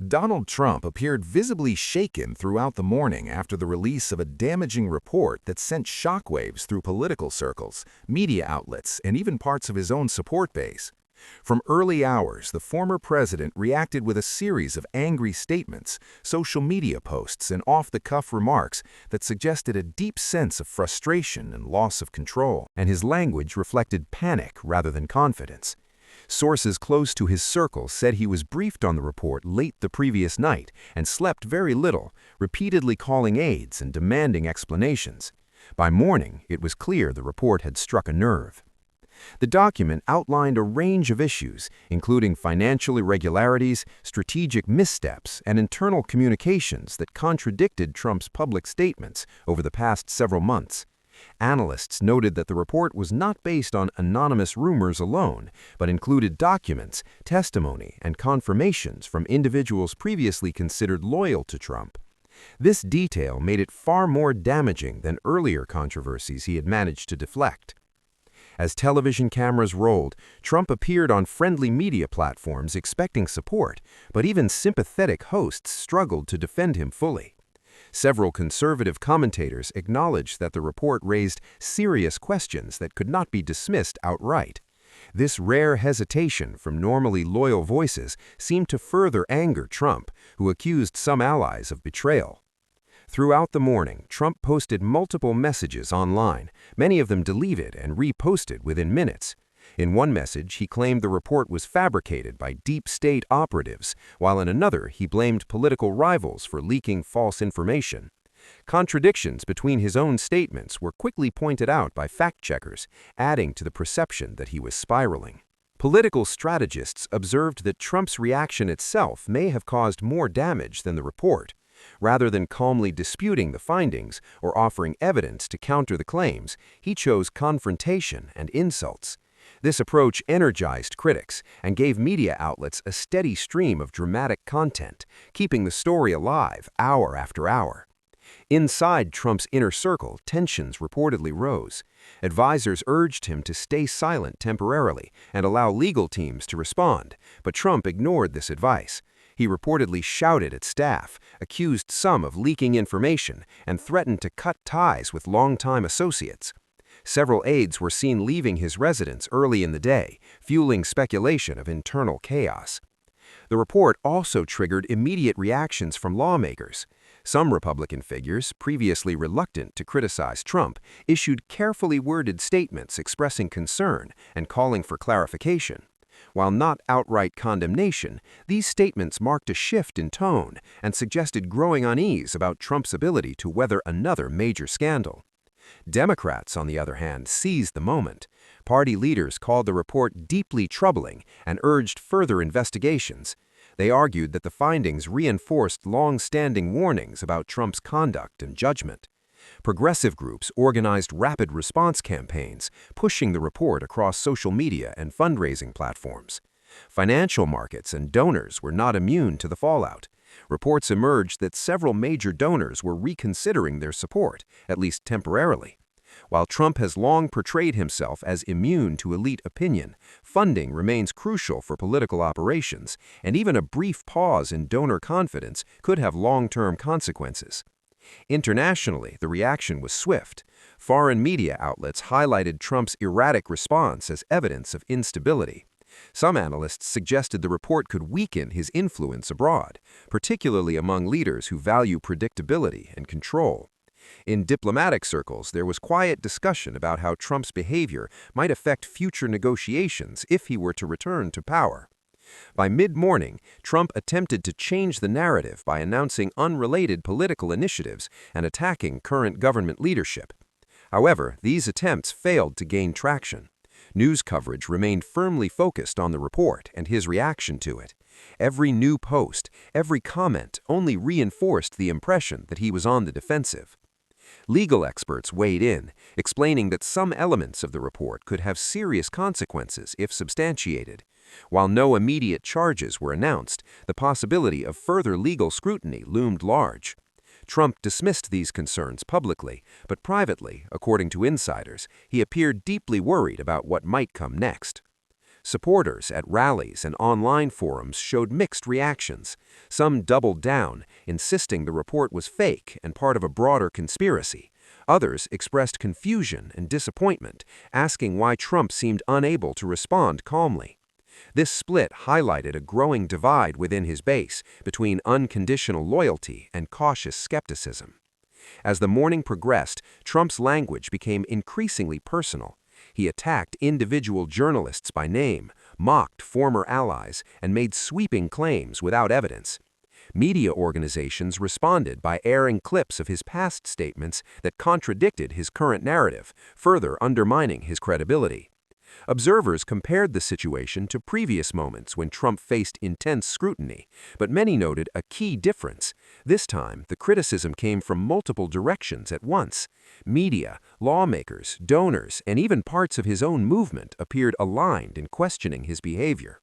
Donald Trump appeared visibly shaken throughout the morning after the release of a damaging report that sent shockwaves through political circles, media outlets, and even parts of his own support base. From early hours, the former president reacted with a series of angry statements, social media posts, and off-the-cuff remarks that suggested a deep sense of frustration and loss of control, and his language reflected panic rather than confidence. Sources close to his circle said he was briefed on the report late the previous night and slept very little, repeatedly calling aides and demanding explanations. By morning, it was clear the report had struck a nerve. The document outlined a range of issues, including financial irregularities, strategic missteps, and internal communications that contradicted Trump's public statements over the past several months. Analysts noted that the report was not based on anonymous rumors alone, but included documents, testimony, and confirmations from individuals previously considered loyal to Trump. This detail made it far more damaging than earlier controversies he had managed to deflect. As television cameras rolled, Trump appeared on friendly media platforms expecting support, but even sympathetic hosts struggled to defend him fully. Several conservative commentators acknowledged that the report raised serious questions that could not be dismissed outright. This rare hesitation from normally loyal voices seemed to further anger Trump, who accused some allies of betrayal. Throughout the morning, Trump posted multiple messages online, many of them deleted and reposted within minutes. In one message, he claimed the report was fabricated by deep state operatives, while in another, he blamed political rivals for leaking false information. Contradictions between his own statements were quickly pointed out by fact-checkers, adding to the perception that he was spiraling. Political strategists observed that Trump's reaction itself may have caused more damage than the report. Rather than calmly disputing the findings or offering evidence to counter the claims, he chose confrontation and insults. This approach energized critics and gave media outlets a steady stream of dramatic content, keeping the story alive hour after hour. Inside Trump's inner circle, tensions reportedly rose. Advisors urged him to stay silent temporarily and allow legal teams to respond, but Trump ignored this advice. He reportedly shouted at staff, accused some of leaking information, and threatened to cut ties with longtime associates. Several aides were seen leaving his residence early in the day, fueling speculation of internal chaos. The report also triggered immediate reactions from lawmakers. Some Republican figures, previously reluctant to criticize Trump, issued carefully worded statements expressing concern and calling for clarification. While not outright condemnation, these statements marked a shift in tone and suggested growing unease about Trump's ability to weather another major scandal. Democrats, on the other hand, seized the moment. Party leaders called the report deeply troubling and urged further investigations. They argued that the findings reinforced long-standing warnings about Trump's conduct and judgment. Progressive groups organized rapid response campaigns, pushing the report across social media and fundraising platforms. Financial markets and donors were not immune to the fallout. Reports emerged that several major donors were reconsidering their support, at least temporarily. While Trump has long portrayed himself as immune to elite opinion, funding remains crucial for political operations, and even a brief pause in donor confidence could have long-term consequences. Internationally, the reaction was swift. Foreign media outlets highlighted Trump's erratic response as evidence of instability. Some analysts suggested the report could weaken his influence abroad, particularly among leaders who value predictability and control. In diplomatic circles, there was quiet discussion about how Trump's behavior might affect future negotiations if he were to return to power. By mid-morning, Trump attempted to change the narrative by announcing unrelated political initiatives and attacking current government leadership. However, these attempts failed to gain traction. News coverage remained firmly focused on the report and his reaction to it. Every new post, every comment only reinforced the impression that he was on the defensive. Legal experts weighed in, explaining that some elements of the report could have serious consequences if substantiated. While no immediate charges were announced, the possibility of further legal scrutiny loomed large. Trump dismissed these concerns publicly, but privately, according to insiders, he appeared deeply worried about what might come next. Supporters at rallies and online forums showed mixed reactions. Some doubled down, insisting the report was fake and part of a broader conspiracy. Others expressed confusion and disappointment, asking why Trump seemed unable to respond calmly. This split highlighted a growing divide within his base between unconditional loyalty and cautious skepticism. As the morning progressed, Trump's language became increasingly personal. He attacked individual journalists by name, mocked former allies, and made sweeping claims without evidence. Media organizations responded by airing clips of his past statements that contradicted his current narrative, further undermining his credibility. Observers compared the situation to previous moments when Trump faced intense scrutiny, but many noted a key difference. This time, the criticism came from multiple directions at once. Media, lawmakers, donors, and even parts of his own movement appeared aligned in questioning his behavior.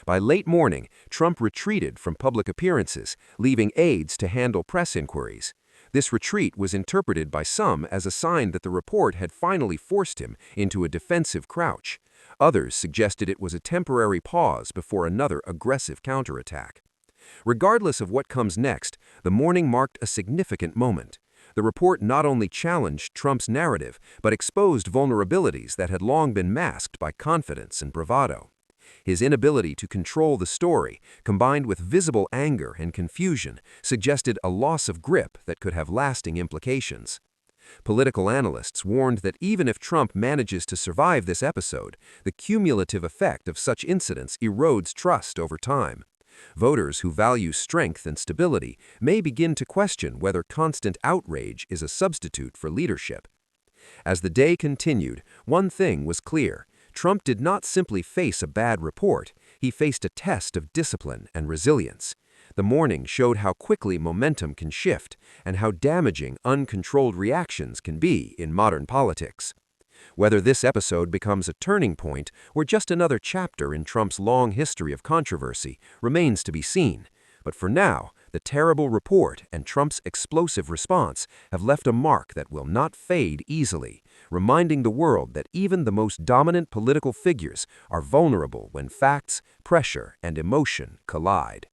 By late morning, Trump retreated from public appearances, leaving aides to handle press inquiries. This retreat was interpreted by some as a sign that the report had finally forced him into a defensive crouch. Others suggested it was a temporary pause before another aggressive counterattack. Regardless of what comes next, the morning marked a significant moment. The report not only challenged Trump's narrative, but exposed vulnerabilities that had long been masked by confidence and bravado. His inability to control the story, combined with visible anger and confusion, suggested a loss of grip that could have lasting implications. Political analysts warned that even if Trump manages to survive this episode, the cumulative effect of such incidents erodes trust over time. Voters who value strength and stability may begin to question whether constant outrage is a substitute for leadership. As the day continued, one thing was clear. Trump did not simply face a bad report, he faced a test of discipline and resilience. The morning showed how quickly momentum can shift and how damaging uncontrolled reactions can be in modern politics. Whether this episode becomes a turning point or just another chapter in Trump's long history of controversy remains to be seen. But for now, the terrible report and Trump's explosive response have left a mark that will not fade easily, reminding the world that even the most dominant political figures are vulnerable when facts, pressure, and emotion collide.